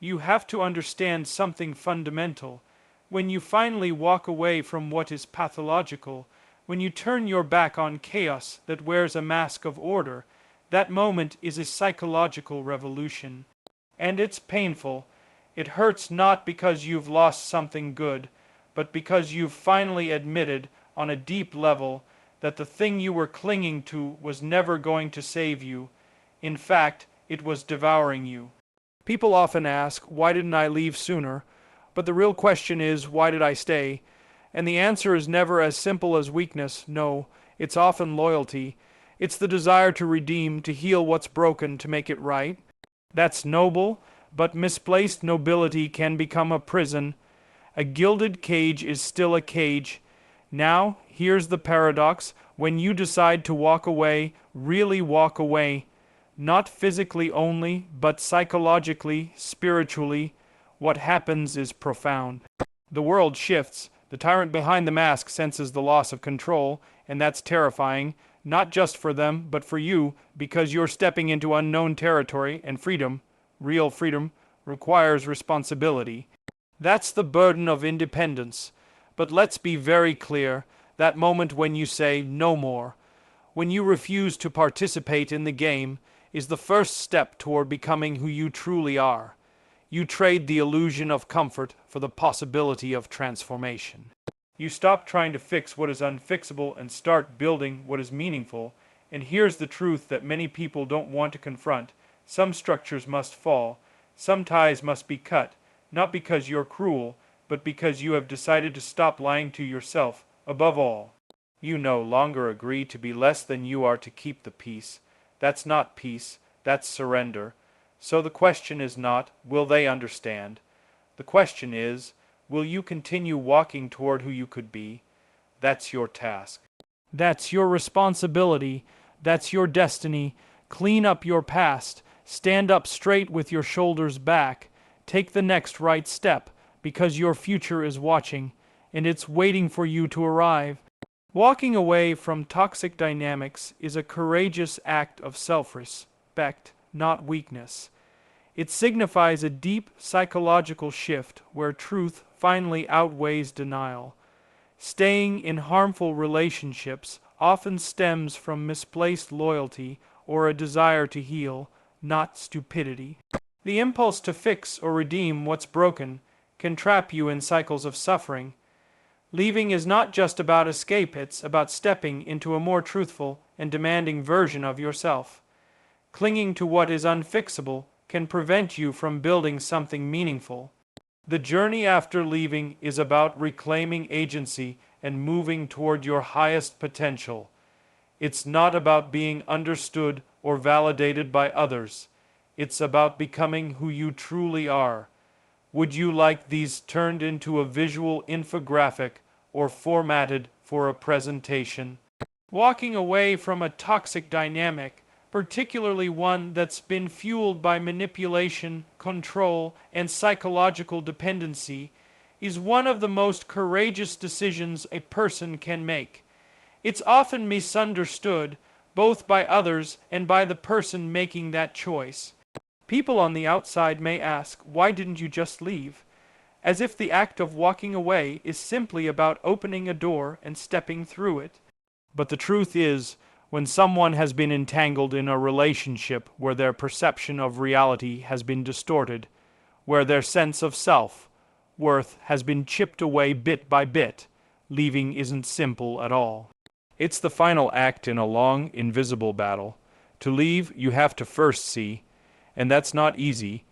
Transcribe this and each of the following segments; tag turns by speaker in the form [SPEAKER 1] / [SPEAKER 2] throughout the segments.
[SPEAKER 1] You have to understand something fundamental. When you finally walk away from what is pathological, when you turn your back on chaos that wears a mask of order, that moment is a psychological revolution. And it's painful. It hurts not because you've lost something good, but because you've finally admitted on a deep level that the thing you were clinging to was never going to save you. In fact, it was devouring you. People often ask, why didn't I leave sooner? But the real question is, why did I stay? And the answer is never as simple as weakness. No, it's often loyalty. It's the desire to redeem, to heal what's broken, to make it right. That's noble, but misplaced nobility can become a prison. A gilded cage is still a cage. Now, here's the paradox. When you decide to walk away, really walk away, not physically only, but psychologically, spiritually, what happens is profound. The world shifts. The tyrant behind the mask senses the loss of control, and that's terrifying, not just for them, but for you, because you're stepping into unknown territory, and freedom, real freedom, requires responsibility. That's the burden of independence. But let's be very clear, that moment when you say no more, when you refuse to participate in the game, is the first step toward becoming who you truly are. You trade the illusion of comfort for the possibility of transformation. You stop trying to fix what is unfixable and start building what is meaningful. And here's the truth that many people don't want to confront. Some structures must fall. Some ties must be cut, not because you're cruel, but because you have decided to stop lying to yourself. Above all, you no longer agree to be less than you are to keep the peace. That's not peace, that's surrender. So the question is not, will they understand? The question is, will you continue walking toward who you could be? That's your task. That's your responsibility. That's your destiny. Clean up your past. Stand up straight with your shoulders back. Take the next right step, because your future is watching, and it's waiting for you to arrive. Walking away from toxic dynamics is a courageous act of self-respect, not weakness. It signifies a deep psychological shift where truth finally outweighs denial. Staying in harmful relationships often stems from misplaced loyalty or a desire to heal, not stupidity. The impulse to fix or redeem what's broken can trap you in cycles of suffering. Leaving is not just about escape, it's about stepping into a more truthful and demanding version of yourself. Clinging to what is unfixable can prevent you from building something meaningful. The journey after leaving is about reclaiming agency and moving toward your highest potential. It's not about being understood or validated by others. It's about becoming who you truly are. Would you like these turned into a visual infographic or formatted for a presentation? Walking away from a toxic dynamic, particularly one that's been fueled by manipulation, control, and psychological dependency, is one of the most courageous decisions a person can make. It's often misunderstood, both by others and by the person making that choice. People on the outside may ask, why didn't you just leave? As if the act of walking away is simply about opening a door and stepping through it. But the truth is, when someone has been entangled in a relationship where their perception of reality has been distorted, where their sense of self-worth has been chipped away bit by bit, leaving isn't simple at all. It's the final act in a long, invisible battle. To leave, you have to first see, and that's not easy.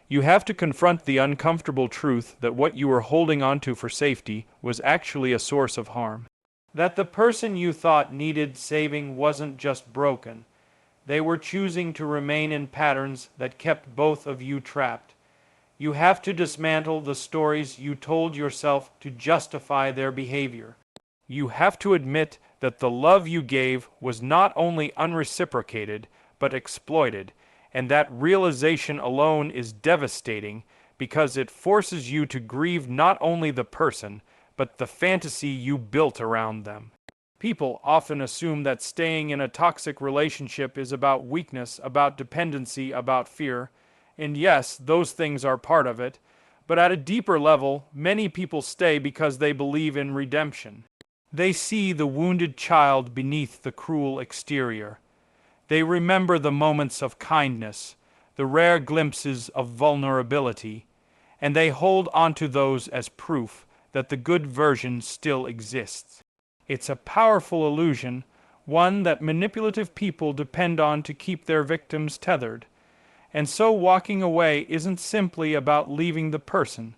[SPEAKER 1] You have to confront the uncomfortable truth that what you were holding onto for safety was actually a source of harm. That the person you thought needed saving wasn't just broken. They were choosing to remain in patterns that kept both of you trapped. You have to dismantle the stories you told yourself to justify their behavior. You have to admit that the love you gave was not only unreciprocated, but exploited. And that realization alone is devastating because it forces you to grieve not only the person, but the fantasy you built around them. People often assume that staying in a toxic relationship is about weakness, about dependency, about fear, And yes, those things are part of it, but at a deeper level, many people stay because they believe in redemption. They see the wounded child beneath the cruel exterior. They remember the moments of kindness, the rare glimpses of vulnerability, and they hold onto those as proof that the good version still exists. It's a powerful illusion, one that manipulative people depend on to keep their victims tethered. And so walking away isn't simply about leaving the person.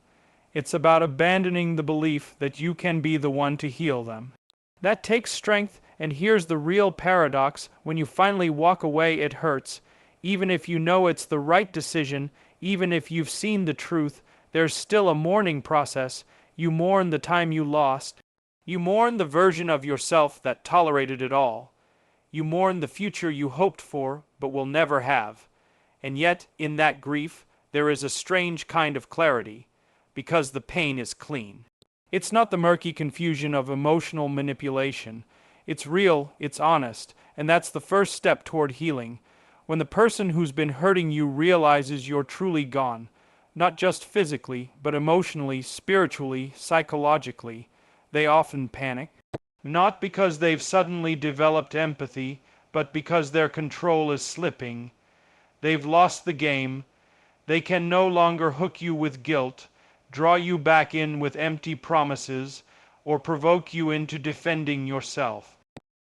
[SPEAKER 1] It's about abandoning the belief that you can be the one to heal them. That takes strength, and here's the real paradox: when you finally walk away, it hurts. Even if you know it's the right decision, even if you've seen the truth, there's still a mourning process. You mourn the time you lost. You mourn the version of yourself that tolerated it all. You mourn the future you hoped for but will never have. And yet, in that grief, there is a strange kind of clarity, because the pain is clean. It's not the murky confusion of emotional manipulation. It's real, it's honest, and that's the first step toward healing. When the person who's been hurting you realizes you're truly gone, not just physically, but emotionally, spiritually, psychologically, they often panic. Not because they've suddenly developed empathy, but because their control is slipping. They've lost the game. They can no longer hook you with guilt, draw you back in with empty promises, or provoke you into defending yourself.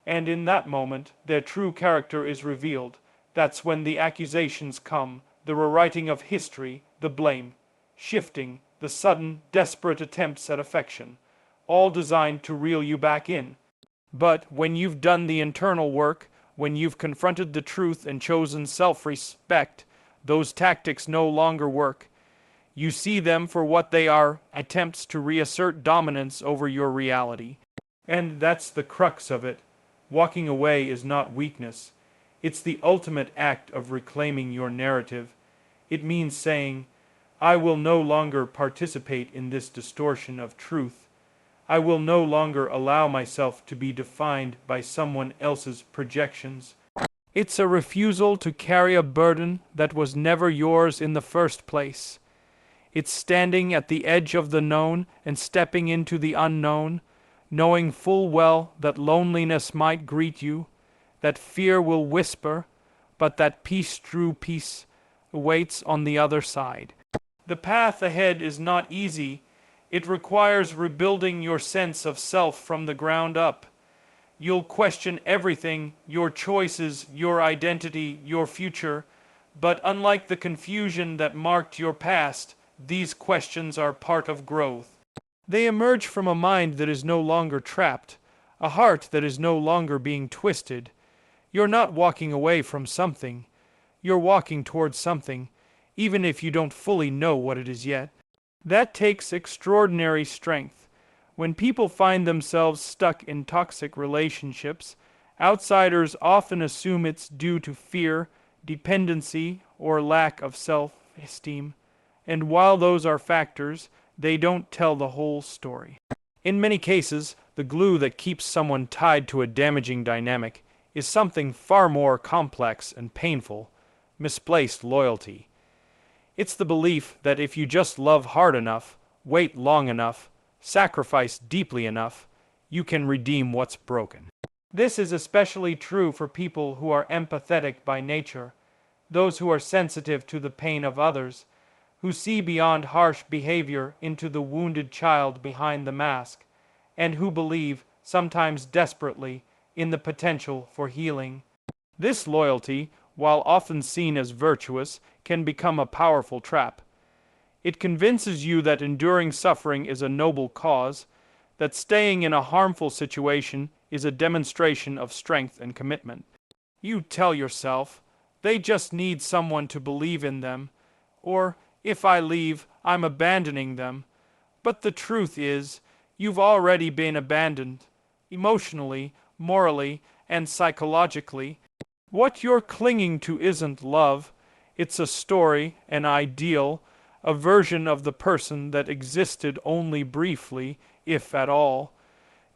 [SPEAKER 1] And in that moment, their true character is revealed. That's when the accusations come, the rewriting of history, the blame, shifting, the sudden, desperate attempts at affection, all designed to reel you back in. But when you've done the internal work, when you've confronted the truth and chosen self-respect, those tactics no longer work. You see them for what they are: attempts to reassert dominance over your reality. And that's the crux of it. Walking away is not weakness. It's the ultimate act of reclaiming your narrative. It means saying, I will no longer participate in this distortion of truth. I will no longer allow myself to be defined by someone else's projections. It's a refusal to carry a burden that was never yours in the first place. It's standing at the edge of the known and stepping into the unknown, knowing full well that loneliness might greet you, that fear will whisper, but that peace-true peace awaits on the other side. The path ahead is not easy. It requires rebuilding your sense of self from the ground up. You'll question everything, your choices, your identity, your future, but unlike the confusion that marked your past, these questions are part of growth. They emerge from a mind that is no longer trapped, a heart that is no longer being twisted. You're not walking away from something. You're walking towards something, even if you don't fully know what it is yet. That takes extraordinary strength. When people find themselves stuck in toxic relationships, outsiders often assume it's due to fear, dependency, or lack of self-esteem. And while those are factors, they don't tell the whole story. In many cases, the glue that keeps someone tied to a damaging dynamic is something far more complex and painful: misplaced loyalty. It's the belief that if you just love hard enough, wait long enough, sacrifice deeply enough, you can redeem what's broken. This is especially true for people who are empathetic by nature, those who are sensitive to the pain of others, who see beyond harsh behavior into the wounded child behind the mask, and who believe, sometimes desperately, in the potential for healing. This loyalty, while often seen as virtuous, can become a powerful trap. It convinces you that enduring suffering is a noble cause, that staying in a harmful situation is a demonstration of strength and commitment. You tell yourself, they just need someone to believe in them, or, if I leave, I'm abandoning them. But the truth is, you've already been abandoned, emotionally, morally, and psychologically. What you're clinging to isn't love. It's a story, an ideal, a version of the person that existed only briefly, if at all.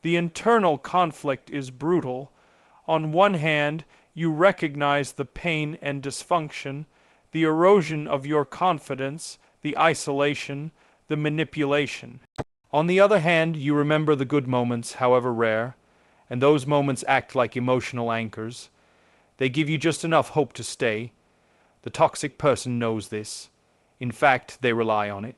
[SPEAKER 1] The internal conflict is brutal. On one hand, you recognize the pain and dysfunction, the erosion of your confidence, the isolation, the manipulation. On the other hand, you remember the good moments, however rare, and those moments act like emotional anchors. They give you just enough hope to stay. The toxic person knows this. In fact, they rely on it.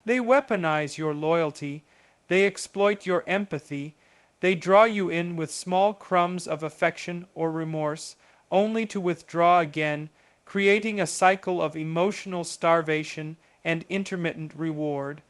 [SPEAKER 1] They weaponize your loyalty. They exploit your empathy. They draw you in with small crumbs of affection or remorse, only to withdraw again, creating a cycle of emotional starvation and intermittent reward.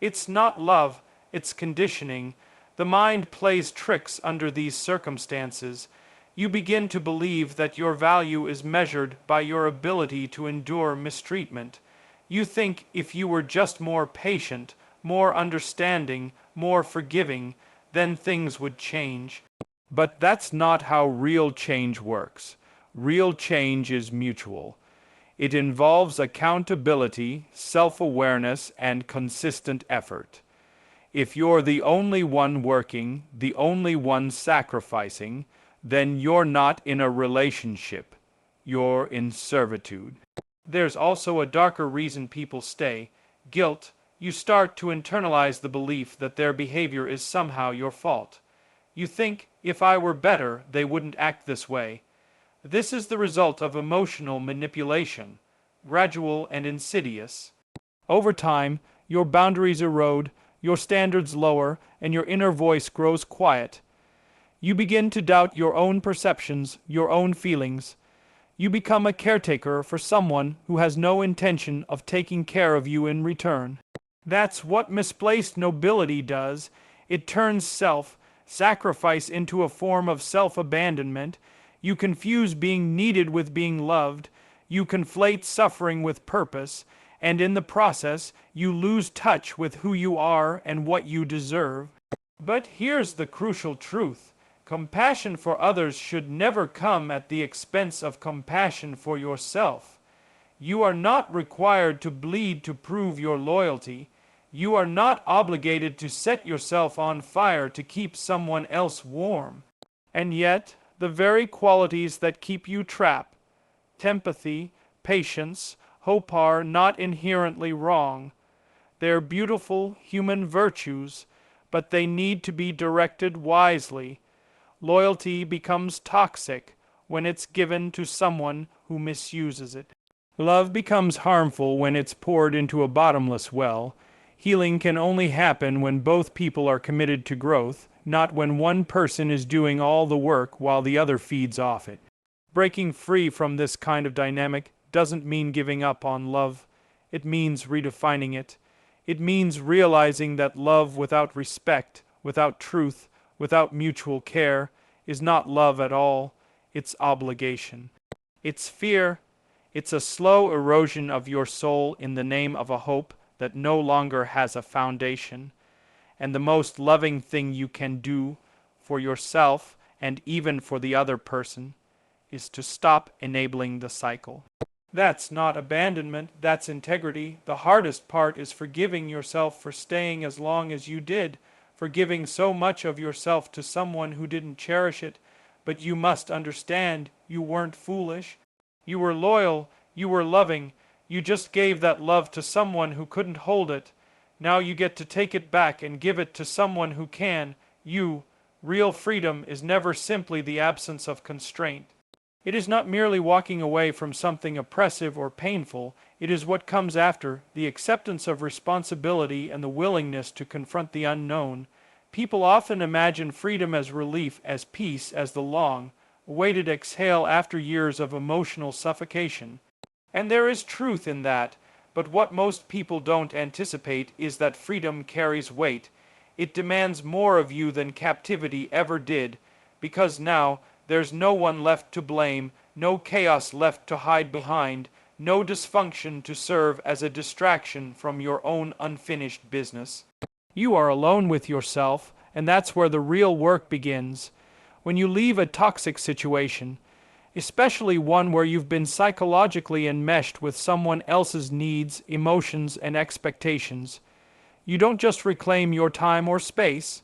[SPEAKER 1] It's not love, it's conditioning. The mind plays tricks under these circumstances. You begin to believe that your value is measured by your ability to endure mistreatment. You think if you were just more patient, more understanding, more forgiving, then things would change. But that's not how real change works. Real change is mutual. It involves accountability, self-awareness, and consistent effort. If you're the only one working, the only one sacrificing, then you're not in a relationship. You're in servitude. There's also a darker reason people stay: guilt. You start to internalize the belief that their behavior is somehow your fault. You think, if I were better, they wouldn't act this way. This is the result of emotional manipulation, gradual and insidious. Over time, your boundaries erode, your standards lower, and your inner voice grows quiet. You begin to doubt your own perceptions, your own feelings. You become a caretaker for someone who has no intention of taking care of you in return. That's what misplaced nobility does. It turns self-sacrifice into a form of self-abandonment. You confuse being needed with being loved. You conflate suffering with purpose, and in the process, you lose touch with who you are and what you deserve. But here's the crucial truth. Compassion for others should never come at the expense of compassion for yourself. You are not required to bleed to prove your loyalty. You are not obligated to set yourself on fire to keep someone else warm. And yet, the very qualities that keep you trapped, empathy, patience, hope, are not inherently wrong. They're beautiful human virtues, but they need to be directed wisely. Loyalty becomes toxic when it's given to someone who misuses it. Love becomes harmful when it's poured into a bottomless well. Healing can only happen when both people are committed to growth, not when one person is doing all the work while the other feeds off it. Breaking free from this kind of dynamic doesn't mean giving up on love. It means redefining it. It means realizing that love without respect, without truth, without mutual care, is not love at all. It's obligation. It's fear. It's a slow erosion of your soul in the name of a hope that no longer has a foundation. And the most loving thing you can do for yourself and even for the other person is to stop enabling the cycle. That's not abandonment, that's integrity. The hardest part is forgiving yourself for staying as long as you did, for giving so much of yourself to someone who didn't cherish it. But you must understand, you weren't foolish. You were loyal, you were loving. You just gave that love to someone who couldn't hold it. Now you get to take it back and give it to someone who can. Real freedom is never simply the absence of constraint. It is not merely walking away from something oppressive or painful. It is what comes after, the acceptance of responsibility and the willingness to confront the unknown. People often imagine freedom as relief, as peace, as the long, awaited exhale after years of emotional suffocation. And there is truth in that, but what most people don't anticipate is that freedom carries weight. It demands more of you than captivity ever did, because now there's no one left to blame, no chaos left to hide behind, no dysfunction to serve as a distraction from your own unfinished business. You are alone with yourself, and that's where the real work begins. When you leave a toxic situation, especially one where you've been psychologically enmeshed with someone else's needs, emotions, and expectations, you don't just reclaim your time or space,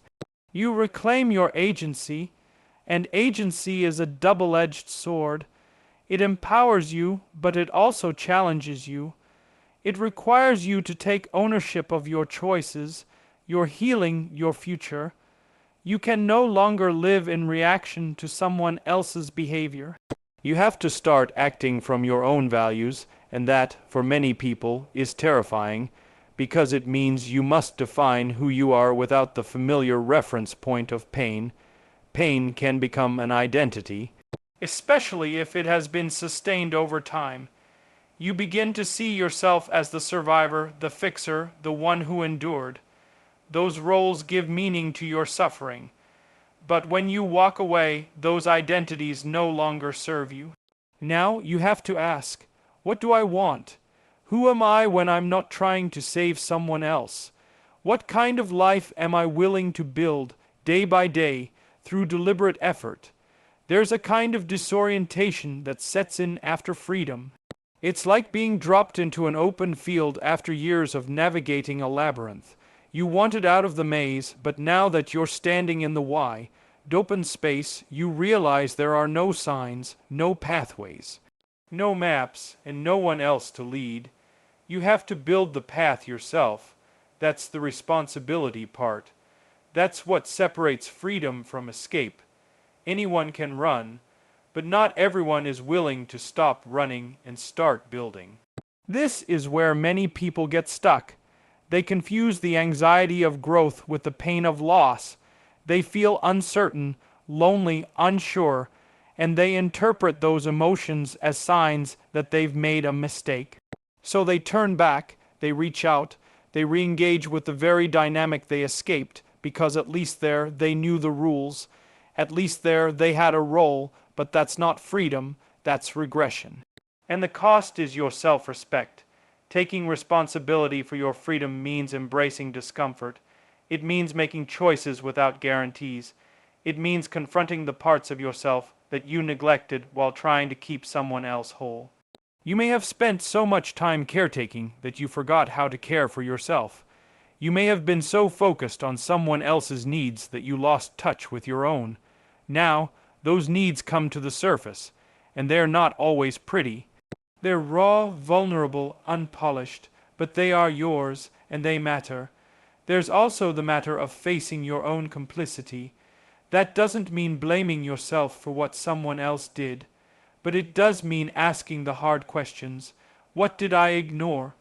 [SPEAKER 1] you reclaim your agency. And agency is a double-edged sword. It empowers you, but it also challenges you. It requires you to take ownership of your choices, your healing, your future. You can no longer live in reaction to someone else's behavior. You have to start acting from your own values, and that, for many people, is terrifying, because it means you must define who you are without the familiar reference point of pain. Pain can become an identity, especially if it has been sustained over time. You begin to see yourself as the survivor, the fixer, the one who endured. Those roles give meaning to your suffering. But when you walk away, those identities no longer serve you. Now you have to ask, what do I want? Who am I when I'm not trying to save someone else? What kind of life am I willing to build, day by day, through deliberate effort? There's a kind of disorientation that sets in after freedom. It's like being dropped into an open field after years of navigating a labyrinth. You wanted out of the maze, but now that you're standing in the wide open space, you realize there are no signs, no pathways, no maps, and no one else to lead. You have to build the path yourself. That's the responsibility part. That's what separates freedom from escape. Anyone can run, but not everyone is willing to stop running and start building. This is where many people get stuck. They confuse the anxiety of growth with the pain of loss. They feel uncertain, lonely, unsure, and they interpret those emotions as signs that they've made a mistake. So they turn back, they reach out, they re-engage with the very dynamic they escaped, because at least there they knew the rules. At least there they had a role, but that's not freedom, that's regression. And the cost is your self-respect. Taking responsibility for your freedom means embracing discomfort. It means making choices without guarantees. It means confronting the parts of yourself that you neglected while trying to keep someone else whole. You may have spent so much time caretaking that you forgot how to care for yourself. You may have been so focused on someone else's needs that you lost touch with your own. Now, those needs come to the surface, and they're not always pretty. They're raw, vulnerable, unpolished, but they are yours, and they matter. There's also the matter of facing your own complicity. That doesn't mean blaming yourself for what someone else did, but it does mean asking the hard questions. What did I ignore?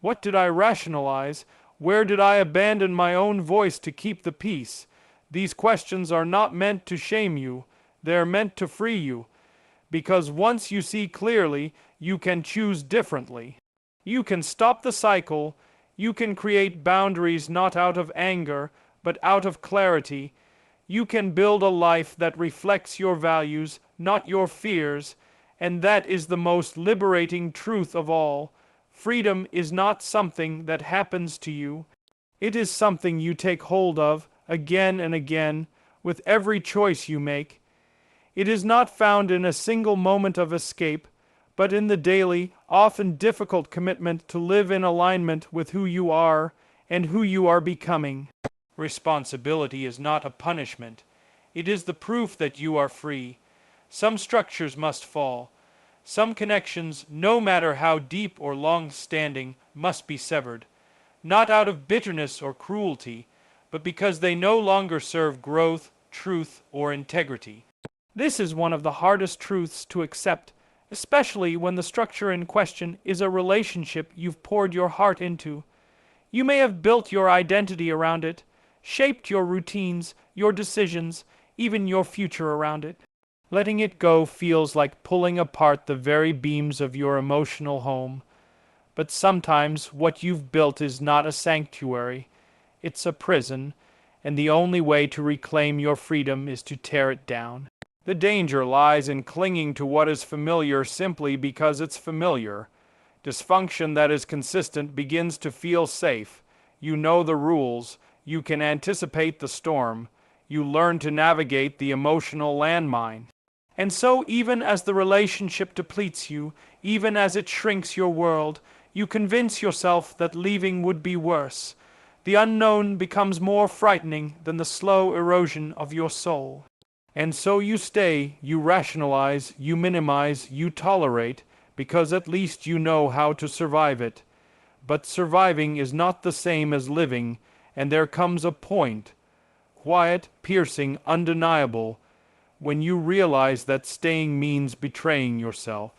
[SPEAKER 1] What did I rationalize? Where did I abandon my own voice to keep the peace? These questions are not meant to shame you. They're meant to free you. Because once you see clearly, you can choose differently. You can stop the cycle. You can create boundaries not out of anger, but out of clarity. You can build a life that reflects your values, not your fears, and that is the most liberating truth of all. Freedom is not something that happens to you. It is something you take hold of again and again with every choice you make. It is not found in a single moment of escape, but in the daily, often difficult commitment to live in alignment with who you are and who you are becoming. Responsibility is not a punishment. It is the proof that you are free. Some structures must fall. Some connections, no matter how deep or long-standing, must be severed. Not out of bitterness or cruelty, but because they no longer serve growth, truth, or integrity. This is one of the hardest truths to accept, especially when the structure in question is a relationship you've poured your heart into. You may have built your identity around it, shaped your routines, your decisions, even your future around it. Letting it go feels like pulling apart the very beams of your emotional home. But sometimes what you've built is not a sanctuary, it's a prison, and the only way to reclaim your freedom is to tear it down. The danger lies in clinging to what is familiar simply because it's familiar. Dysfunction that is consistent begins to feel safe. You know the rules. You can anticipate the storm. You learn to navigate the emotional landmine. And so even as the relationship depletes you, even as it shrinks your world, you convince yourself that leaving would be worse. The unknown becomes more frightening than the slow erosion of your soul. And so you stay, you rationalize, you minimize, you tolerate, because at least you know how to survive it. But surviving is not the same as living, and there comes a point, quiet, piercing, undeniable, when you realize that staying means betraying yourself.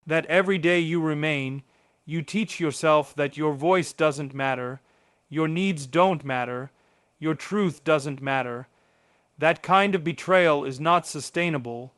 [SPEAKER 1] That every day you remain, you teach yourself that your voice doesn't matter, your needs don't matter, your truth doesn't matter. That kind of betrayal is not sustainable.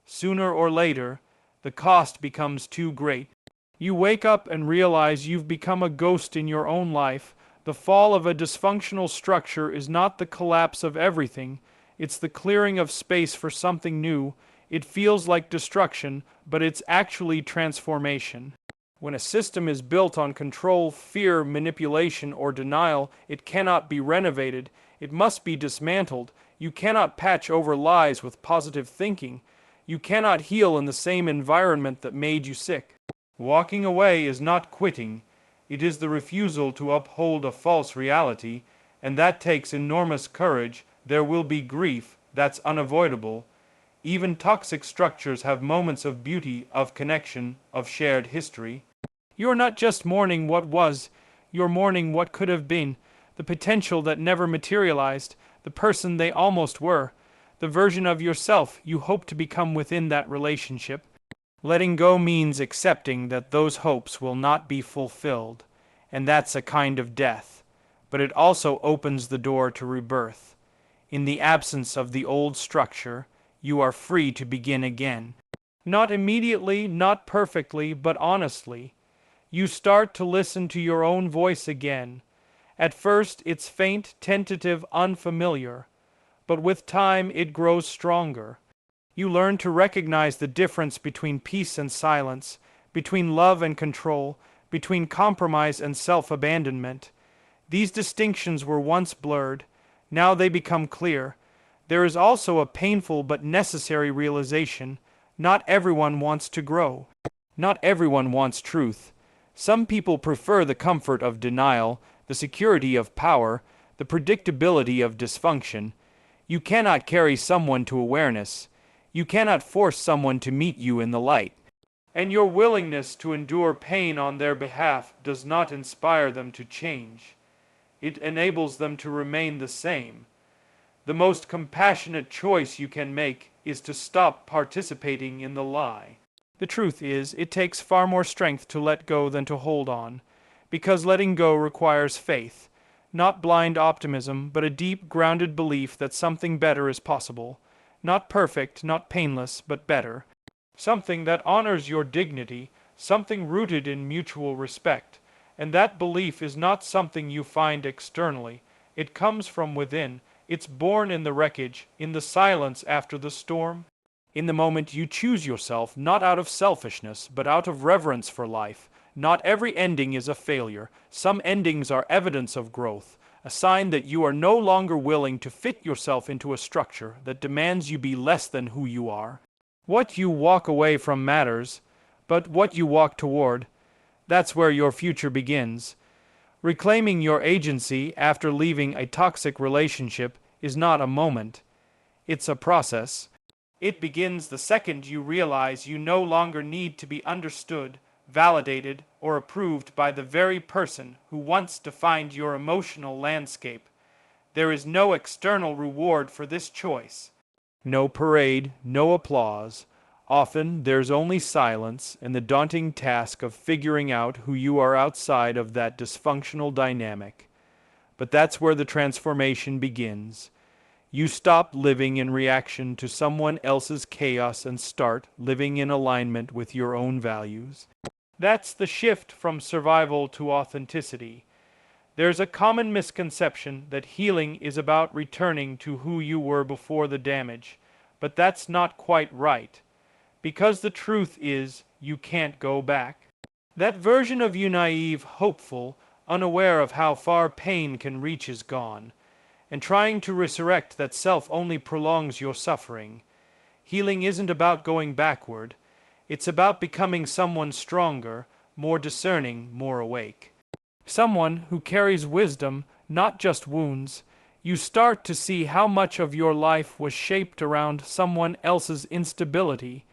[SPEAKER 1] Sooner or later, the cost becomes too great. You wake up and realize you've become a ghost in your own life. The fall of a dysfunctional structure is not the collapse of everything, it's the clearing of space for something new. It feels like destruction, but it's actually transformation. When a system is built on control, fear, manipulation, or denial, it cannot be renovated. It must be dismantled. You cannot patch over lies with positive thinking. You cannot heal in the same environment that made you sick. Walking away is not quitting. It is the refusal to uphold a false reality, and that takes enormous courage. There will be grief. That's unavoidable. Even toxic structures have moments of beauty, of connection, of shared history. You're not just mourning what was, you're mourning what could have been, the potential that never materialized, the person they almost were, the version of yourself you hope to become within that relationship. Letting go means accepting that those hopes will not be fulfilled, and that's a kind of death, but it also opens the door to rebirth. In the absence of the old structure, you are free to begin again. Not immediately, not perfectly, but honestly. You start to listen to your own voice again. At first, it's faint, tentative, unfamiliar, but with time it grows stronger. You learn to recognize the difference between peace and silence, between love and control, between compromise and self-abandonment. These distinctions were once blurred. Now they become clear. There is also a painful but necessary realization. Not everyone wants to grow. Not everyone wants truth. Some people prefer the comfort of denial, the security of power, the predictability of dysfunction. You cannot carry someone to awareness. You cannot force someone to meet you in the light. And your willingness to endure pain on their behalf does not inspire them to change. It enables them to remain the same. The most compassionate choice you can make is to stop participating in the lie. The truth is, it takes far more strength to let go than to hold on, because letting go requires faith, not blind optimism, but a deep, grounded belief that something better is possible. Not perfect, not painless, but better. Something that honors your dignity, something rooted in mutual respect. And that belief is not something you find externally. It comes from within. It's born in the wreckage, in the silence after the storm. In the moment you choose yourself, not out of selfishness, but out of reverence for life. Not every ending is a failure. Some endings are evidence of growth, a sign that you are no longer willing to fit yourself into a structure that demands you be less than who you are. What you walk away from matters, but what you walk toward, that's where your future begins. Reclaiming your agency after leaving a toxic relationship is not a moment. It's a process. It begins the second you realize you no longer need to be understood, validated, or approved by the very person who once defined your emotional landscape. There is no external reward for this choice. No parade, no applause. Often there's only silence and the daunting task of figuring out who you are outside of that dysfunctional dynamic. But that's where the transformation begins. You stop living in reaction to someone else's chaos and start living in alignment with your own values. That's the shift from survival to authenticity. There's a common misconception that healing is about returning to who you were before the damage, but that's not quite right. Because the truth is, you can't go back. That version of you naive, hopeful, unaware of how far pain can reach is gone, and trying to resurrect that self only prolongs your suffering. Healing isn't about going backward. It's about becoming someone stronger, more discerning, more awake. Someone who carries wisdom, not just wounds. You start to see how much of your life was shaped around someone else's instability.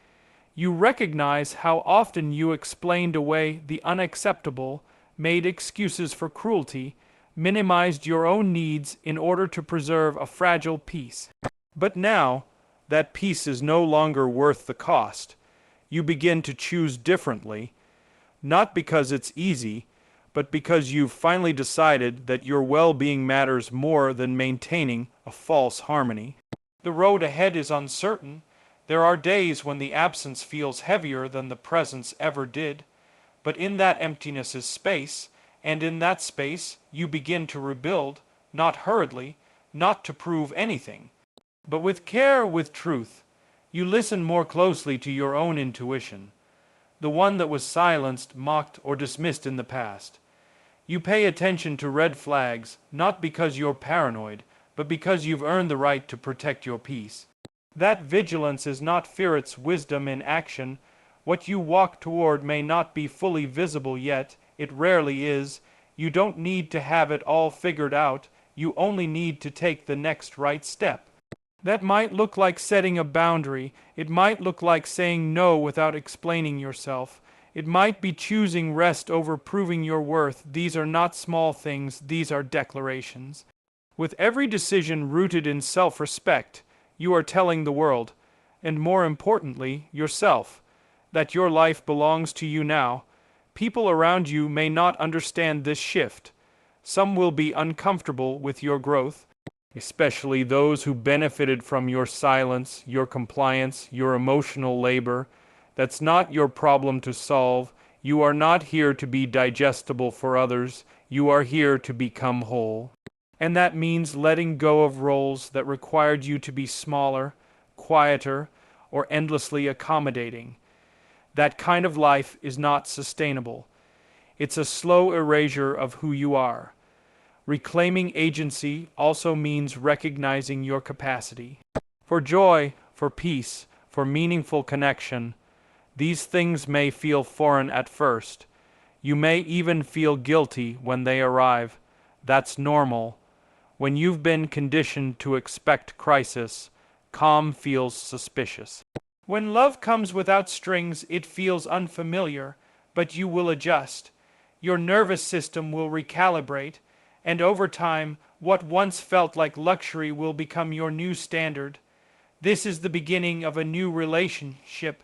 [SPEAKER 1] You recognize how often you explained away the unacceptable, made excuses for cruelty, minimized your own needs in order to preserve a fragile peace. But now, that peace is no longer worth the cost. You begin to choose differently, not because it's easy, but because you've finally decided that your well-being matters more than maintaining a false harmony. The road ahead is uncertain. There are days when the absence feels heavier than the presence ever did, but in that emptiness is space, and in that space you begin to rebuild, not hurriedly, not to prove anything, but with care, with truth. You listen more closely to your own intuition, the one that was silenced, mocked, or dismissed in the past. You pay attention to red flags, not because you're paranoid, but because you've earned the right to protect your peace. That vigilance is not fear, it's wisdom in action. What you walk toward may not be fully visible yet, it rarely is. You don't need to have it all figured out, you only need to take the next right step. That might look like setting a boundary, it might look like saying no without explaining yourself. It might be choosing rest over proving your worth. These are not small things, these are declarations. With every decision rooted in self-respect, you are telling the world, and more importantly, yourself, that your life belongs to you now. People around you may not understand this shift. Some will be uncomfortable with your growth, especially those who benefited from your silence, your compliance, your emotional labor. That's not your problem to solve. You are not here to be digestible for others. You are here to become whole. And that means letting go of roles that required you to be smaller, quieter, or endlessly accommodating. That kind of life is not sustainable. It's a slow erasure of who you are. Reclaiming agency also means recognizing your capacity for joy, for peace, for meaningful connection. These things may feel foreign at first. You may even feel guilty when they arrive. That's normal. When you've been conditioned to expect crisis, calm feels suspicious. When love comes without strings, it feels unfamiliar, but you will adjust. Your nervous system will recalibrate, and over time, what once felt like luxury will become your new standard. This is the beginning of a new relationship,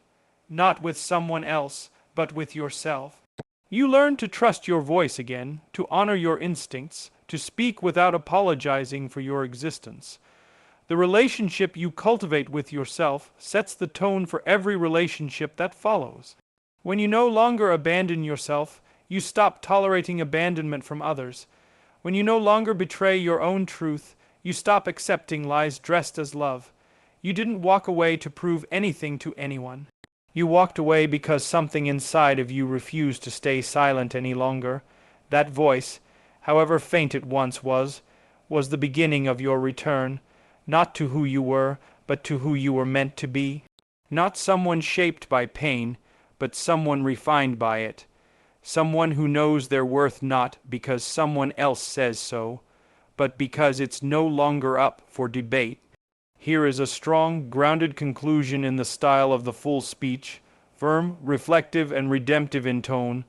[SPEAKER 1] not with someone else, but with yourself. You learn to trust your voice again, to honor your instincts, to speak without apologizing for your existence. The relationship you cultivate with yourself sets the tone for every relationship that follows. When you no longer abandon yourself, you stop tolerating abandonment from others. When you no longer betray your own truth, you stop accepting lies dressed as love. You didn't walk away to prove anything to anyone. You walked away because something inside of you refused to stay silent any longer. That voice, however faint it once was the beginning of your return, not to who you were, but to who you were meant to be. Not someone shaped by pain, but someone refined by it. Someone who knows their worth not because someone else says so, but because it's no longer up for debate. Here is a strong, grounded conclusion in the style of the full speech, firm, reflective, and redemptive in tone.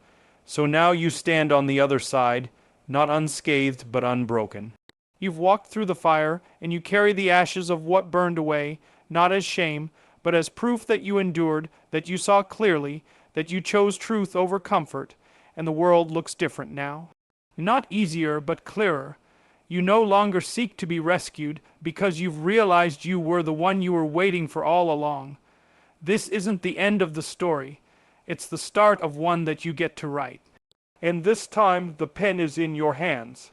[SPEAKER 1] So now you stand on the other side, not unscathed but unbroken. You've walked through the fire, and you carry the ashes of what burned away, not as shame, but as proof that you endured, that you saw clearly, that you chose truth over comfort, and the world looks different now. Not easier, but clearer. You no longer seek to be rescued because you've realized you were the one you were waiting for all along. This isn't the end of the story. It's the start of one that you get to write. And this time the pen is in your hands.